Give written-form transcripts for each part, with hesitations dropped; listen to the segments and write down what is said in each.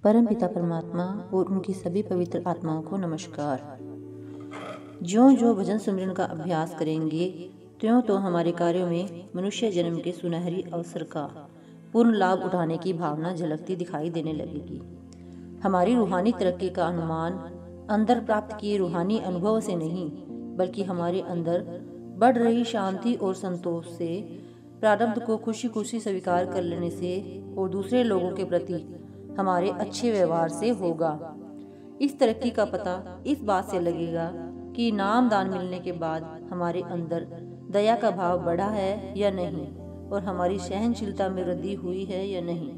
परम पिता परमात्मा और उनकी सभी पवित्र आत्माओं को नमस्कार। ज्यों ज्यों भजन सिमरन का अभ्यास करेंगे त्यों तो हमारे कार्यों में मनुष्य जन्म के सुनहरी अवसर का पूर्ण लाभ उठाने की भावना झलकती दिखाई देने लगेगी। हमारी रूहानी तरक्की का अनुमान अंदर प्राप्त किए रूहानी अनुभव से नहीं, बल्कि हमारे अंदर बढ़ रही शांति और संतोष से, प्रारब्ध को खुशी खुशी स्वीकार कर लेने से और दूसरे लोगों के प्रति हमारे अच्छे व्यवहार से होगा। इस तरक्की का पता इस बात से लगेगा कि नाम दान मिलने के बाद हमारे अंदर दया का भाव बढ़ा है या नहीं, और हमारी सहनशीलता में वृद्धि हुई है या नहीं।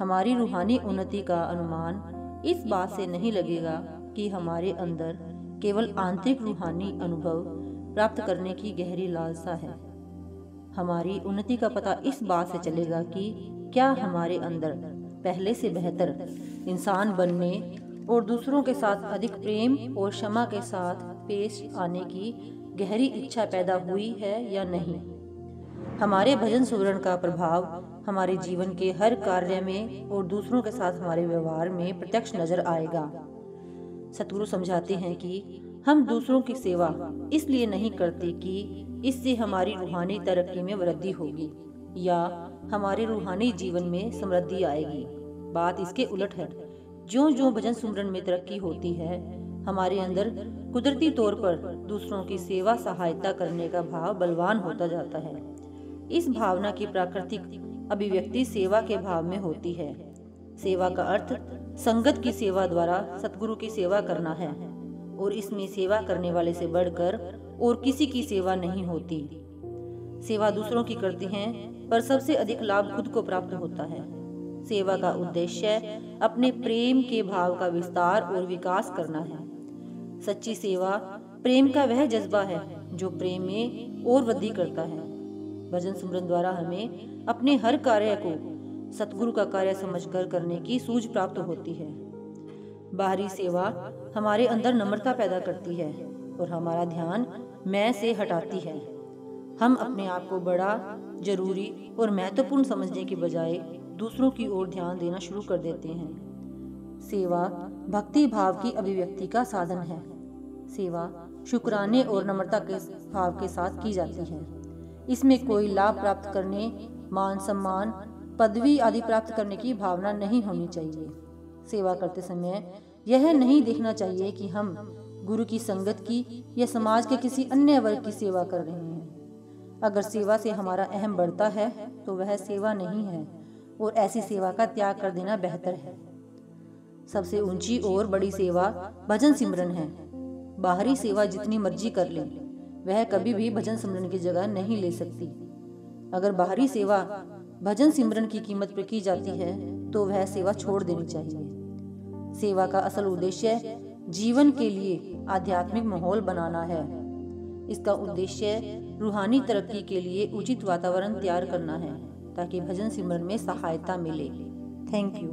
हमारी रूहानी उन्नति का अनुमान इस बात से नहीं लगेगा कि हमारे अंदर केवल आंतरिक रूहानी अनुभव प्राप्त करने की गहरी लालसा है। हमारी उन्नति का पता इस बात से चलेगा कि क्या हमारे अंदर पहले से बेहतर इंसान बनने और दूसरों के साथ अधिक प्रेम और क्षमा के साथ पेश आने की गहरी इच्छा पैदा हुई है या नहीं। हमारे भजन सुमरन का प्रभाव हमारे जीवन के हर कार्य में और दूसरों के साथ हमारे व्यवहार में प्रत्यक्ष नजर आएगा। सतगुरु समझाते हैं कि हम दूसरों की सेवा इसलिए नहीं करते कि इससे हमारी रूहानी तरक्की में वृद्धि होगी या हमारे रूहानी जीवन में समृद्धि आएगी। बात इसके उलट है। ज्यों ज्यों भजन सुमरन में तरक्की होती है, हमारे अंदर कुदरती तौर पर दूसरों की सेवा सहायता करने का भाव बलवान होता जाता है। इस भावना की प्राकृतिक अभिव्यक्ति सेवा के भाव में होती है। सेवा का अर्थ संगत की सेवा द्वारा सतगुरु की सेवा करना है, और इसमें सेवा करने वाले से बढ़कर और किसी की सेवा नहीं होती। सेवा दूसरों की करते हैं, पर सबसे अधिक लाभ खुद को प्राप्त होता है। सेवा का उद्देश्य अपने प्रेम के भाव का विस्तार और विकास करना है। सच्ची सेवा प्रेम का वह जज्बा है जो प्रेम में और वृद्धि करता है। भजन सिमरन द्वारा हमें अपने हर कार्य को सतगुरु का कार्य समझकर करने की सूझ प्राप्त होती है। बाहरी सेवा हमारे अंदर नम्रता पैदा करती है और हमारा ध्यान मैं से हटाती है। हम अपने आप को बड़ा, जरूरी और महत्वपूर्ण समझने के बजाय दूसरों की ओर ध्यान देना शुरू कर देते हैं। सेवा भक्ति भाव की अभिव्यक्ति का साधन है। सेवा शुक्राने और नम्रता के भाव के साथ की जाती है। इसमें कोई लाभ प्राप्त करने, मान सम्मान, पदवी आदि प्राप्त करने की भावना नहीं होनी चाहिए। सेवा करते समय यह नहीं देखना चाहिए कि हम गुरु की संगत की या समाज के किसी अन्य वर्ग की सेवा कर रहे हैं। अगर सेवा से हमारा अहम बढ़ता है तो वह सेवा नहीं है, और ऐसी सेवा का त्याग कर देना बेहतर है। सबसे ऊंची और बड़ी सेवा भजन सिमरन है। बाहरी सेवा जितनी मर्जी कर ले, वह कभी भी भजन सिमरन की जगह नहीं ले सकती। अगर बाहरी सेवा भजन सिमरन की कीमत पर की जाती है तो वह सेवा छोड़ देनी चाहिए। सेवा का असल उद्देश्य जीवन के लिए आध्यात्मिक माहौल बनाना है। इसका उद्देश्य रूहानी तरक्की के लिए उचित वातावरण तैयार करना है ताकि भजन सिमरन में सहायता मिले। Thank you.